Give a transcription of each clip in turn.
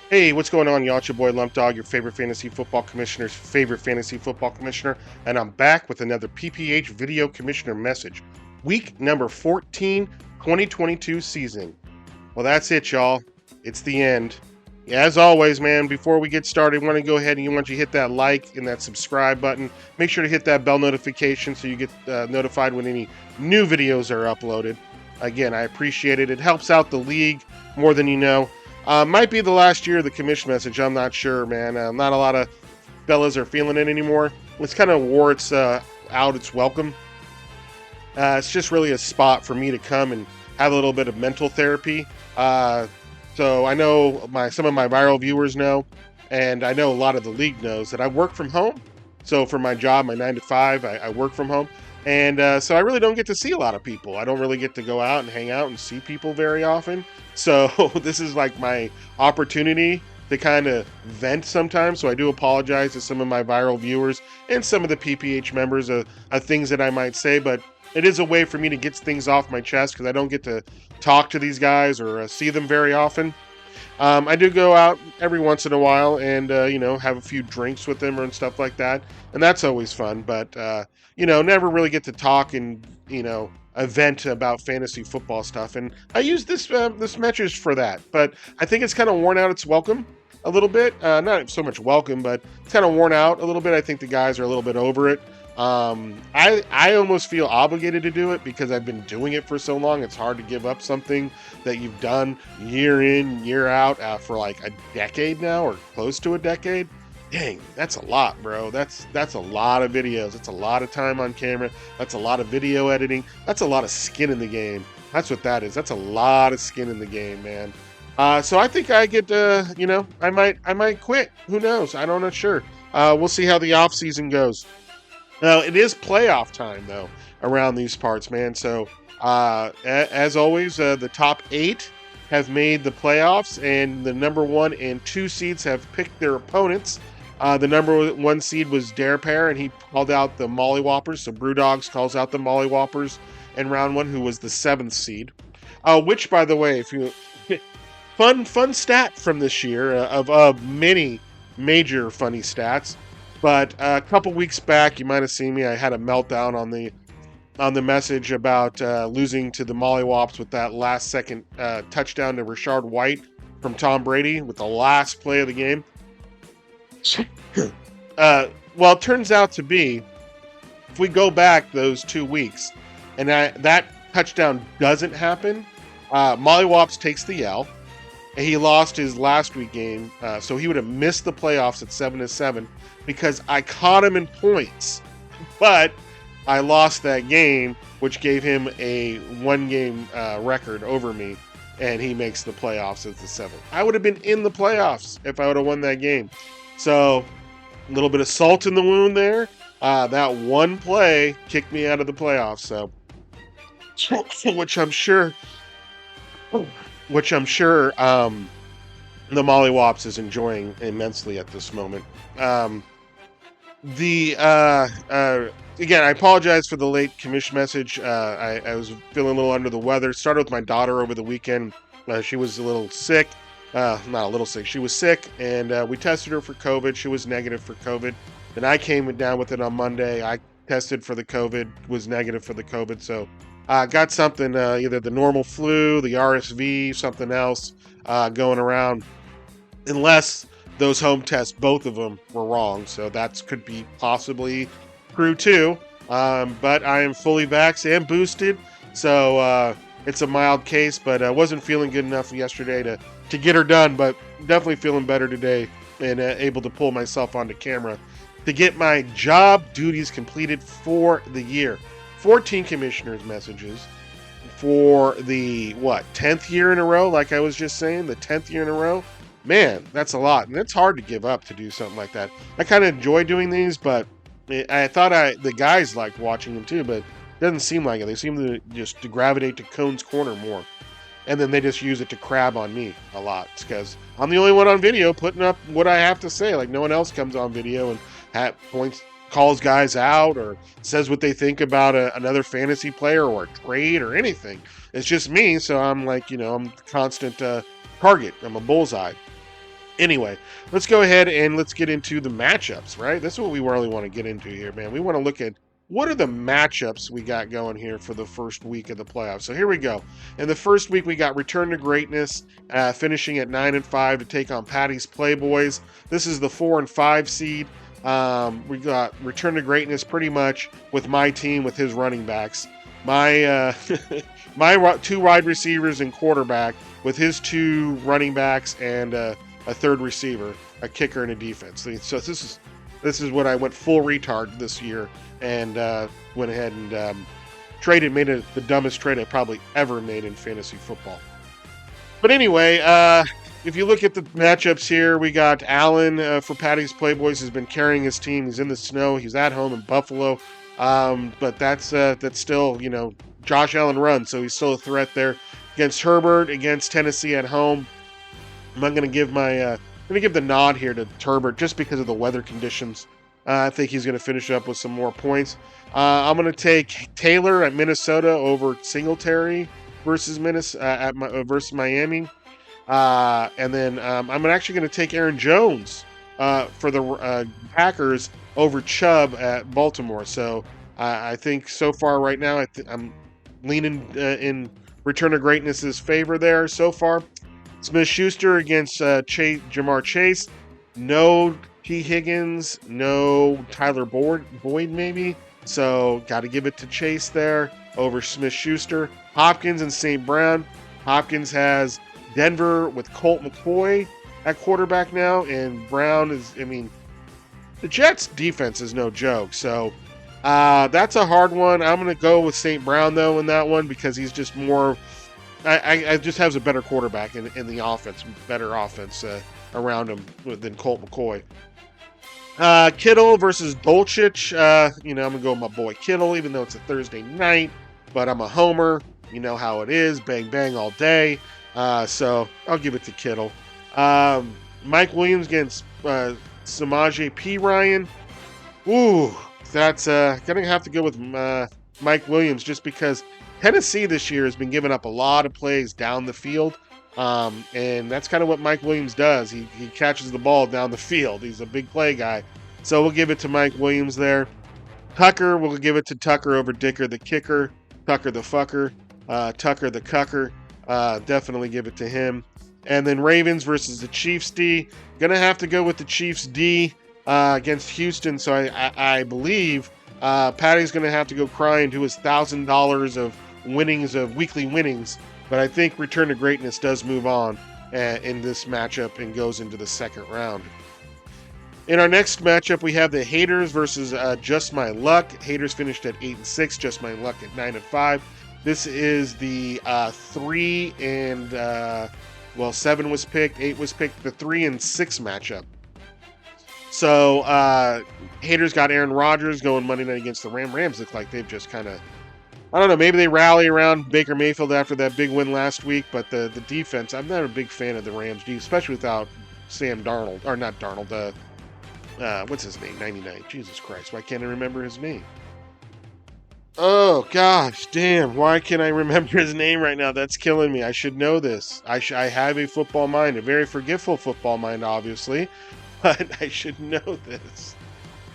Hey, what's going on, y'all? It's your boy Lump Dog, your favorite fantasy football commissioner's favorite fantasy football commissioner, and I'm back with another PPH video commissioner message. Week number 14, 2022 season. Well, that's it, y'all. It's the end. As always, man, before we get started, I want to go ahead and you want you to hit that like and that subscribe button. Make sure to hit that bell notification so you get notified when any new videos are uploaded. Again, I appreciate it. It helps out the league more than you know. Might be the last year of the commission message. I'm not sure, man. Not a lot of fellas are feeling it anymore. It's kind of wore its out its welcome. It's just really a spot for me to come and have a little bit of mental therapy. So I know some of my viral viewers know, and I know a lot of the league knows that I work from home. So for my job, my 9 to 5, I work from home, and so I really don't get to see a lot of people. I don't really get to go out and hang out and see people very often. So this is like my opportunity to kind of vent sometimes. So I do apologize to some of my viral viewers and some of the PPH members of things that I might say, but it is a way for me to get things off my chest because I don't get to talk to these guys or see them very often. I do go out every once in a while and have a few drinks with them and stuff like that, and that's always fun. But never really get to talk and event about fantasy football stuff. And I use this message for that. But I think it's kind of worn out its welcome a little bit. Not so much welcome, but it's kind of worn out a little bit. I think the guys are a little bit over it. I almost feel obligated to do it because I've been doing it for so long. It's hard to give up something that you've done year in, year out for like a decade now or close to a decade. Dang, that's a lot, bro. That's a lot of videos. That's a lot of time on camera. That's a lot of video editing. That's a lot of skin in the game. That's what that is. That's a lot of skin in the game, man. So I think I get I might quit. Who knows? I don't know. Sure. We'll see how the off season goes. Now, it is playoff time, though, around these parts, man. So, as always, the top 8 have made the playoffs, and the number 1 and 2 seeds have picked their opponents. The number 1 seed was Dare Pair, and he called out the Mollywoppers. So, Brewdogs calls out the Mollywoppers in round 1, who was the 7th seed. Which, by the way, if you fun stat from this year of many major funny stats. But a couple weeks back, you might have seen me. I had a meltdown on the message about losing to the Mollywops with that last second touchdown to Rashard White from Tom Brady with the last play of the game. Well, it turns out to be, if we go back those 2 weeks, and that touchdown doesn't happen, Mollywops takes the L. He lost his last week game, so he would have missed the playoffs at 7-7 because I caught him in points, but I lost that game, which gave him a 1-game record over me, and he makes the playoffs as the 7th. I would have been in the playoffs if I would have won that game. So, a little bit of salt in the wound there. That one play kicked me out of the playoffs. So, which I'm sure the Mollywops is enjoying immensely at this moment. Again, I apologize for the late commission message. I was feeling a little under the weather. It started with my daughter over the weekend. She was a little sick. Not a little sick. She was sick, and we tested her for COVID. She was negative for COVID. Then I came down with it on Monday. I tested for the COVID, was negative for the COVID. So got something, either the normal flu, the RSV, something else going around. Unless those home tests, both of them were wrong. So that could be possibly true too. But I am fully vaxxed and boosted. So it's a mild case, but I wasn't feeling good enough yesterday to get her done. But definitely feeling better today and able to pull myself onto camera to get my job duties completed for the year. 14 commissioners' messages for the 10th year in a row, like I was just saying, the 10th year in a row. Man, that's a lot, and it's hard to give up to do something like that. I kind of enjoy doing these, but I thought the guys liked watching them too, but it doesn't seem like it. They seem to just to gravitate to Cone's Corner more, and then they just use it to crab on me a lot. It's because I'm the only one on video putting up what I have to say. Like no one else comes on video and calls guys out or says what they think about another fantasy player or a trade or anything. It's just me, so I'm like, I'm the constant target. I'm a bullseye. Anyway, let's go ahead and let's get into the matchups, right? That's what we really want to get into here, man. We want to look at what are the matchups we got going here for the first week of the playoffs. So here we go. In the first week, we got Return to Greatness, finishing at 9-5 to take on Patty's Playboys. This is the 4-5 seed. We got Return to Greatness pretty much with my team with his running backs. My my two wide receivers and quarterback with his two running backs and a third receiver, a kicker, and a defense. So this is what I went full retard this year and went ahead and made it the dumbest trade I probably ever made in fantasy football. But anyway, if you look at the matchups here, we got Allen for Patty's Playboys has been carrying his team. He's in the snow. He's at home in Buffalo, but that's still Josh Allen runs, so he's still a threat there against Herbert against Tennessee at home. I'm going to give the nod here to Herbert just because of the weather conditions. I think he's going to finish up with some more points. I'm going to take Taylor at Minnesota over Singletary versus versus Miami, and then I'm actually going to take Aaron Jones for the Packers over Chubb at Baltimore. So I think so far right now I'm leaning in Return to Greatness's favor there so far. Smith-Schuster against Jamar Chase. No T. Higgins. No Tyler Boyd, maybe. So, got to give it to Chase there over Smith-Schuster. Hopkins and St. Brown. Hopkins has Denver with Colt McCoy at quarterback now. And Brown the Jets' defense is no joke. So, that's a hard one. I'm going to go with St. Brown, though, in that one because he's just more... I just has a better quarterback in the offense, better offense around him than Colt McCoy. Kittle versus Dolchich. I'm going to go with my boy Kittle, even though it's a Thursday night, but I'm a homer. You know how it is. Bang, bang all day. So I'll give it to Kittle. Mike Williams against Samaje P. Ryan. Ooh, that's going to have to go with Mike Williams just because Tennessee this year has been giving up a lot of plays down the field, and that's kind of what Mike Williams does. He catches the ball down the field. He's a big play guy. So we'll give it to Mike Williams there. Tucker, we'll give it to Tucker over Dicker the kicker. Tucker the fucker. Tucker the cucker. Definitely give it to him. And then Ravens versus the Chiefs D. Gonna have to go with the Chiefs D against Houston. So I believe Patty's going to have to go crying to his $1,000 of weekly winnings, but I think Return to Greatness does move on in this matchup and goes into the second round. In our next matchup, we have the Haters versus Just My Luck. Haters finished at 8-6, Just My Luck at 9-5. This is the 7 was picked, 8 was picked, the 3-6 matchup. So, Haters got Aaron Rodgers going Monday night against the Rams. Rams look like they've just kind of, I don't know, maybe they rally around Baker Mayfield after that big win last week, but the defense, I'm not a big fan of the Rams, especially without Sam Darnold, or not Darnold, what's his name, 99, Jesus Christ, why can't I remember his name? Oh, gosh, damn, why can't I remember his name right now? That's killing me. I should know this. I have a football mind, a very forgetful football mind, obviously, but I should know this.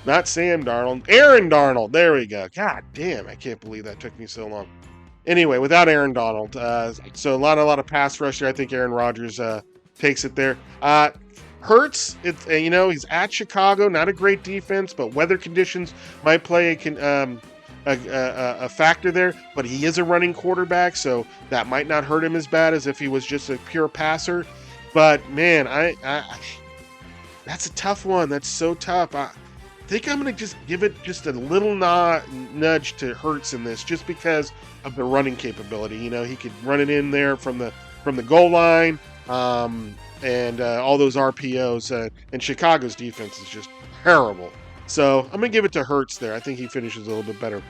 Not Sam Darnold. Aaron Darnold. There we go. God damn, I can't believe that took me so long. Anyway, without Aaron Donald. So a lot of pass rush there. I think Aaron Rodgers takes it there. Hurts, he's at Chicago. Not a great defense, but weather conditions might play a factor there. But he is a running quarterback, so that might not hurt him as bad as if he was just a pure passer. But, man, I that's a tough one. That's so tough. I think I'm going to just give it just a little nudge to Hurts in this just because of the running capability. He could run it in there from the goal line and all those RPOs. And Chicago's defense is just terrible. So I'm going to give it to Hurts there. I think he finishes a little bit better.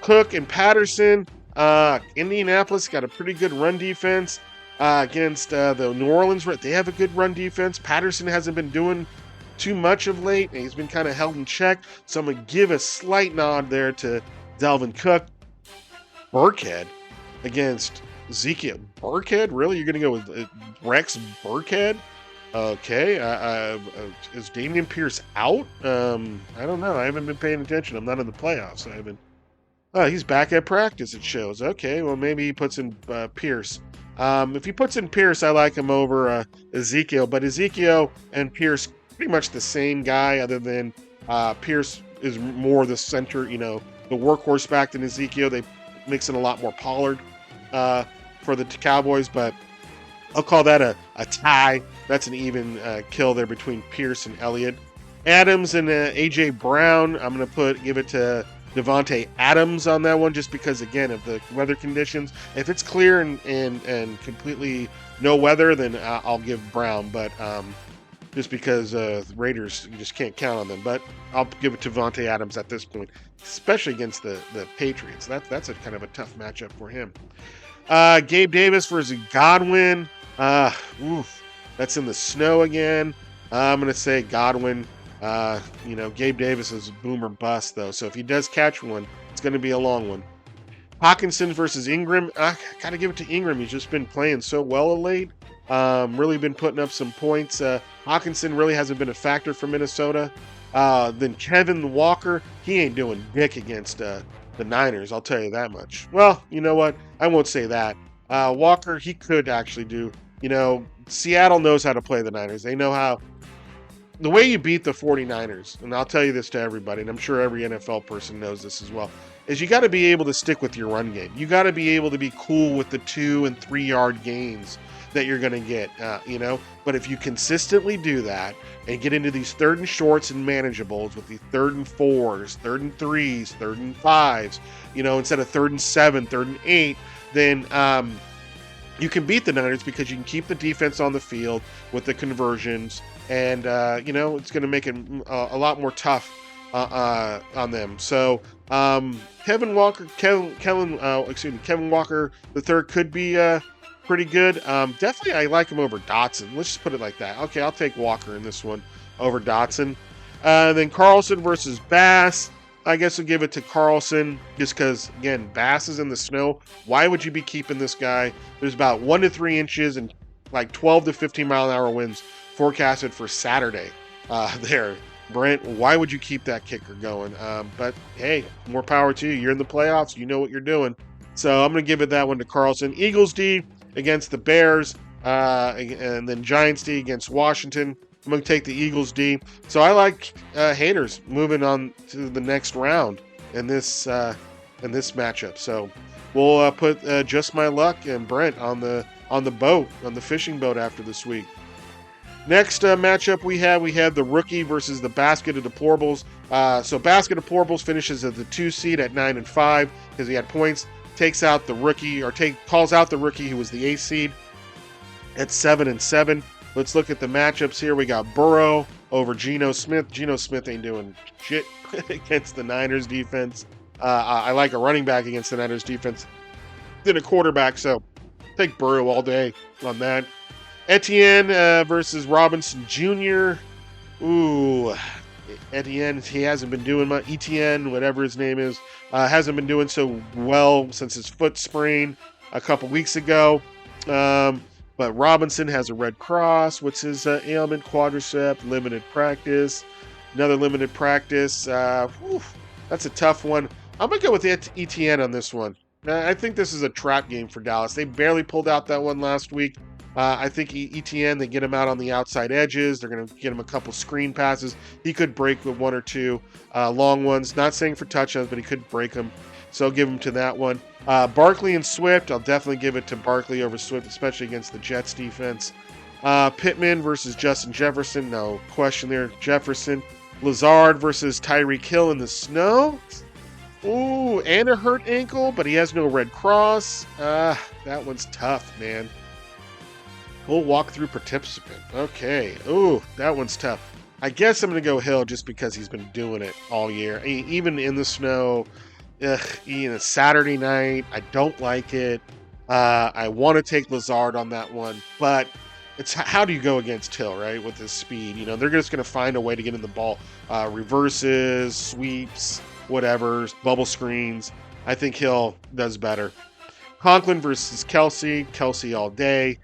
Cook and Patterson. Indianapolis got a pretty good run defense against the New Orleans. They have a good run defense. Patterson hasn't been doing too much of late, and he's been kind of held in check. So I'm going to give a slight nod there to Dalvin Cook. Burkhead against Ezekiel. Burkhead? Really? You're going to go with Rex Burkhead? Okay. Is Damian Pierce out? I don't know. I haven't been paying attention. I'm not in the playoffs. I haven't. Oh, he's back at practice, it shows. Okay, well, maybe he puts in Pierce. If he puts in Pierce, I like him over Ezekiel, but Ezekiel and Pierce, pretty much the same guy, other than Pierce is more the center, the workhorse back than Ezekiel. They mix in a lot more Pollard for the Cowboys, but I'll call that a tie. That's an even kill there between Pierce and Elliott. Adams and A.J. Brown, I'm going to give it to Devontae Adams on that one, just because, again, of the weather conditions. If it's clear and completely no weather, then I'll give Brown. But just because the Raiders, you just can't count on them. But I'll give it to Devontae Adams at this point, especially against the Patriots. That's a kind of a tough matchup for him. Gabe Davis versus Godwin. That's in the snow again. I'm going to say Godwin. Gabe Davis is boom or bust, though. So if he does catch one, it's going to be a long one. Hawkinson versus Ingram. I got to give it to Ingram. He's just been playing so well of late. Really been putting up some points. Hawkinson really hasn't been a factor for Minnesota. Then Kevin Walker, he ain't doing dick against the Niners, I'll tell you that much. Well, you know what? I won't say that. Walker, he could actually do. Seattle knows how to play the Niners. They know how. The way you beat the 49ers, and I'll tell you this to everybody, and I'm sure every NFL person knows this as well, is you got to be able to stick with your run game. You got to be able to be cool with the 2 and 3 yard gains that you're going to get, But if you consistently do that and get into these 3rd and shorts and manageables with the 3rd and 4s, 3rd and 3s, 3rd and 5s, instead of 3rd and 7, 3rd and 8, then you can beat the Niners because you can keep the defense on the field with the conversions, and it's going to make it a lot more tough on them. So Kevin Walker the third could be pretty good. Definitely, I like him over Dotson. Let's just put it like that. Okay, I'll take Walker in this one over Dotson. Then Carlson versus Bass. I guess I'll give it to Carlson just because, again, Bass is in the snow. Why would you be keeping this guy? There's about 1 to 3 inches and like 12 to 15 mile an hour winds forecasted for Saturday there. Brent, why would you keep that kicker going? But hey, more power to you. You're in the playoffs. You know what you're doing. So I'm going to give it that one to Carlson. Eagles D against the Bears, and then Giants D against Washington. I'm going to take the Eagles D. So I like haters moving on to the next round in this matchup. So we'll put Just My Luck and Brent on the boat, on the fishing boat after this week. Next matchup we have the rookie versus the basket of deplorables. So basket of deplorables finishes as the 2 seed at 9-5 because he had points. Calls out the rookie who was the 8 seed at 7-7. Let's look at the matchups here. We got Burrow over Geno Smith. Geno Smith ain't doing shit against the Niners defense. I like a running back against the Niners defense than a quarterback, so take Burrow all day on that. Etienne versus Robinson Jr. Ooh, Etienne, he hasn't been doing much. Etienne, whatever his name is, hasn't been doing so well since his foot sprain a couple weeks ago. But Robinson has a red cross. What's his ailment? Quadricep, limited practice. Another limited practice. That's a tough one. I'm going to go with Etienne on this one. I think this is a trap game for Dallas. They barely pulled out that one last week. I think Etienne, they get him out on the outside edges. They're going to get him a couple screen passes. He could break with 1 or 2 long ones. Not saying for touchdowns, but he could break them. So I'll give him to that one. Barkley and Swift, I'll definitely give it to Barkley over Swift, especially against the Jets defense. Pittman versus Justin Jefferson, no question there. Jefferson. Lazard versus Tyreek Hill in the snow. Ooh, and a hurt ankle, but he has no red cross. That one's tough, man. Full walkthrough participant. Okay. Ooh, that one's tough. I guess I'm going to go Hill just because he's been doing it all year. Even in the snow, Saturday night, I don't like it. I want to take Lazard on that one, but it's how do you go against Hill, right? With his speed, they're just going to find a way to get in the ball. Reverses, sweeps, whatever, bubble screens. I think Hill does better. Conklin versus Kelsey all day.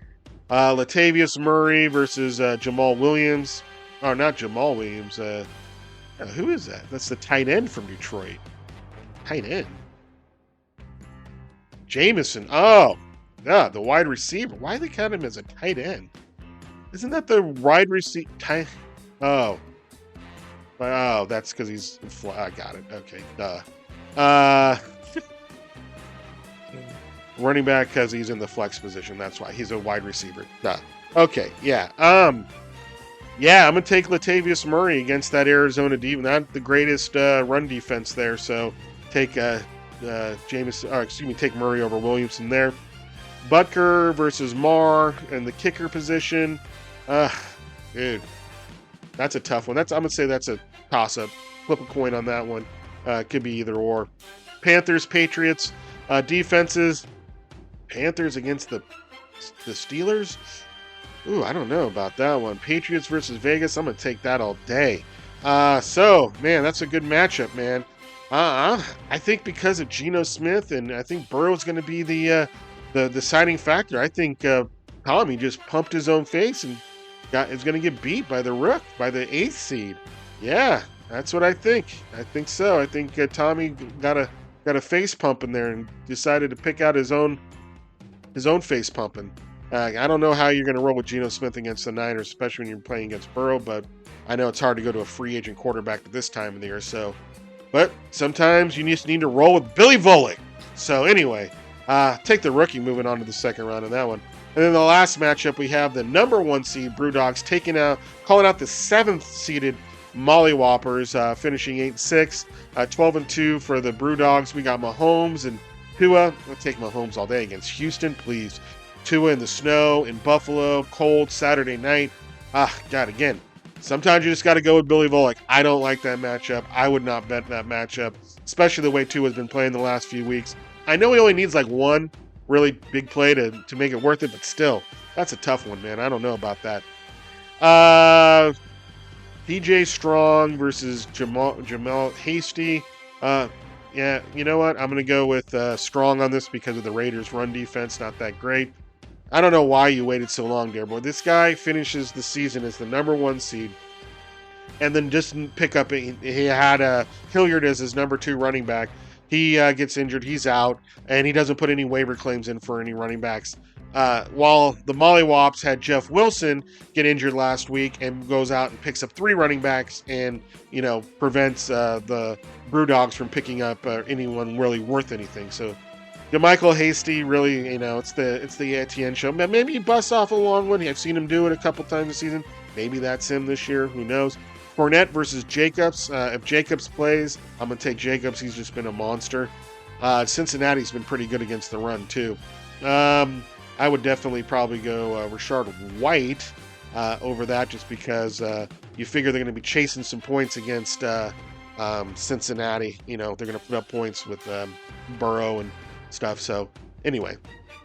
Latavius Murray versus Jamal Williams. Oh, not Jamal Williams. Who is that? That's the tight end from Detroit. Tight end. Jameson. Oh, yeah, the wide receiver. Why do they count him as a tight end? Isn't that the wide receiver? Oh, that's because he's. I got it. Okay, duh. Running back because he's in the flex position. That's why he's a wide receiver. Duh. Okay, yeah. Yeah, I'm gonna take Latavius Murray against that Arizona defense. Not the greatest run defense there, so take take Murray over Williamson there. Butker versus Marr in the kicker position. Dude, that's a tough one. I'm gonna say that's a toss-up. Flip a coin on that one. Could be either or. Panthers, Patriots, defenses. Panthers against the Steelers. Ooh, I don't know about that one. Patriots versus Vegas. I'm gonna take that all day. So man, that's a good matchup, man. I think because of Geno Smith, and I think Burrow's going to be the deciding factor. I think Tommy just pumped his own face and is going to get beat by the Rook, by the 8th seed. Yeah, that's what I think. I think so. I think Tommy got a face pump in there and decided to pick out his own face pumping. I don't know how you're going to roll with Geno Smith against the Niners, especially when you're playing against Burrow, but I know it's hard to go to a free agent quarterback at this time of the year. But sometimes you just need to roll with Billy Volek. So anyway, take the rookie moving on to the second round of that one. And then the last matchup, we have the number 1 seed Brewdogs calling out the 7th seeded Mollywoppers, finishing 8-6, 12-2 for the Brewdogs. We got Mahomes and Tua. I'll take Mahomes all day against Houston, please. Tua in the snow in Buffalo, cold Saturday night. God, again. Sometimes you just got to go with Billy Volek. I don't like that matchup. I would not bet that matchup, especially the way Tua's been playing the last few weeks. I know he only needs like one really big play to make it worth it, but still, that's a tough one, man. I don't know about that. DJ Strong versus Jamal Hasty. Yeah, you know what? I'm going to go with Strong on this because of the Raiders' run defense. Not that great. I don't know why you waited so long, dear boy. This guy finishes the season as the number 1 seed and then just pick up. He had Hilliard as his number 2 running back. He gets injured. He's out, and he doesn't put any waiver claims in for any running backs. While the Mollywops had Jeff Wilson get injured last week and goes out and picks up 3 running backs and, prevents the Brewdogs from picking up anyone really worth anything. So, Michael Hasty, really, it's the Etienne show. Maybe he busts off a long one. I've seen him do it a couple times this season. Maybe that's him this year. Who knows? Fournette versus Jacobs. If Jacobs plays, I'm going to take Jacobs. He's just been a monster. Cincinnati's been pretty good against the run, too. I would definitely probably go Rashard White over that just because you figure they're going to be chasing some points against Cincinnati. They're going to put up points with Burrow and stuff. So anyway,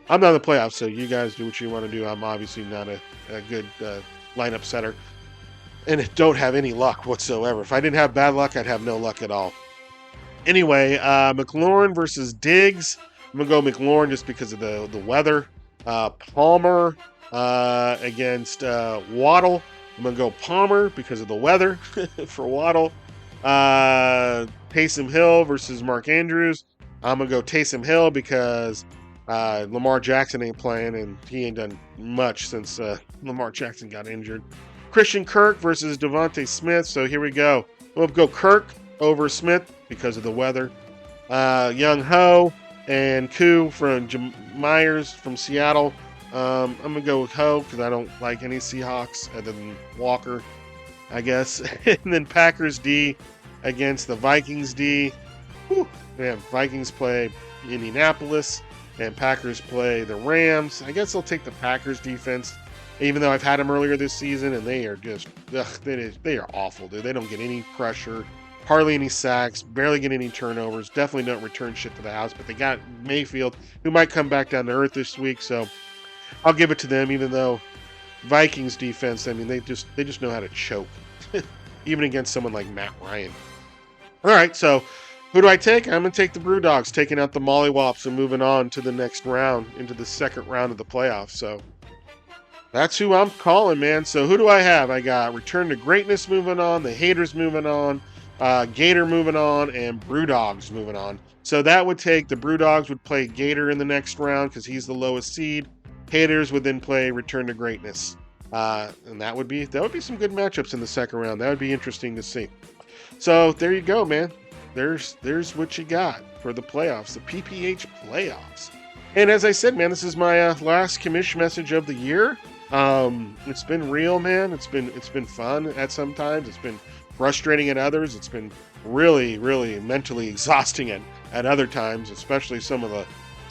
I'm not in the playoffs, so you guys do what you want to do. I'm obviously not a good lineup setter and don't have any luck whatsoever. If I didn't have bad luck, I'd have no luck at all. Anyway, McLaurin versus Diggs. I'm going to go McLaurin just because of the weather. Palmer against Waddle. I'm going to go Palmer because of the weather for Waddle. Taysom Hill versus Mark Andrews. I'm going to go Taysom Hill because Lamar Jackson ain't playing, and he ain't done much since Lamar Jackson got injured. Christian Kirk versus Devontae Smith. So here we go. We'll go Kirk over Smith because of the weather. Young Ho and Koo from Myers from Seattle. I'm going to go with Ho because I don't like any Seahawks other than Walker, I guess. And then Packers D against the Vikings D. Whew. Man, Vikings play Indianapolis and Packers play the Rams. I guess I'll take the Packers defense, even though I've had them earlier this season, and they are just, they are awful, dude. They don't get any pressure, hardly any sacks, barely get any turnovers, definitely don't return shit to the house, but they got Mayfield, who might come back down to earth this week, so I'll give it to them, even though Vikings defense, I mean, they just know how to choke, even against someone like Matt Ryan. All right, so who do I take? I'm going to take the Brewdogs, taking out the Mollywops and moving on to the next round, into the second round of the playoffs. So That's who I'm calling, man. So who do I have? I got Return to Greatness moving on, the Haters moving on, Gator moving on, and Brewdogs moving on. So that would take the Brewdogs would play Gator in the next round because he's the lowest seed. Haters would then play Return to Greatness, and that would be some good matchups in the second round. That would be interesting to see. So there you go, man. There's what you got for the playoffs, the PPH playoffs. And as I said, man, this is my last commish message of the year. It's been real, man. It's been fun at some times. It's been frustrating at others. It's been really, really mentally exhausting at other times, especially some of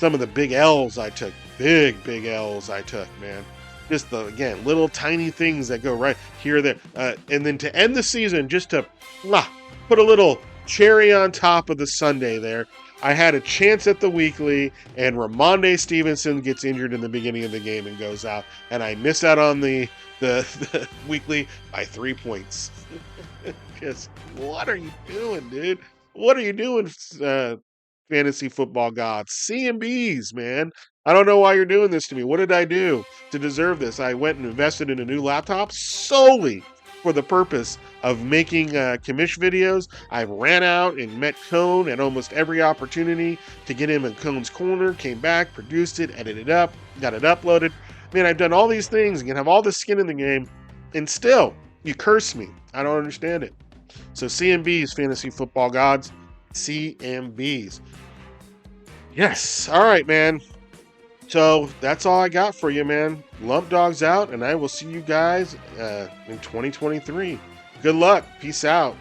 the big L's I took. Big L's I took, man. Just again, little tiny things that go right here or there. And then to end the season, just to put a little cherry on top of the Sunday there. I had a chance at the weekly, and Ramondre Stevenson gets injured in the beginning of the game and goes out, and I miss out on the weekly by 3 points. Because what are you doing, dude? What are you doing, fantasy football gods? CMBs, man. I don't know why you're doing this to me. What did I do to deserve this? I went and invested in a new laptop solely for the purpose of making commish videos. I ran out and met Cone at almost every opportunity to get him in Cone's corner, came back, produced it, edited it up, got it uploaded. Man, I've done all these things and have all the skin in the game, and still, you curse me. I don't understand it. So CMBs, fantasy football gods, CMBs. Yes. All right, man. So that's all I got for you, man. Lump Dogs out, and I will see you guys in 2023. Good luck. Peace out.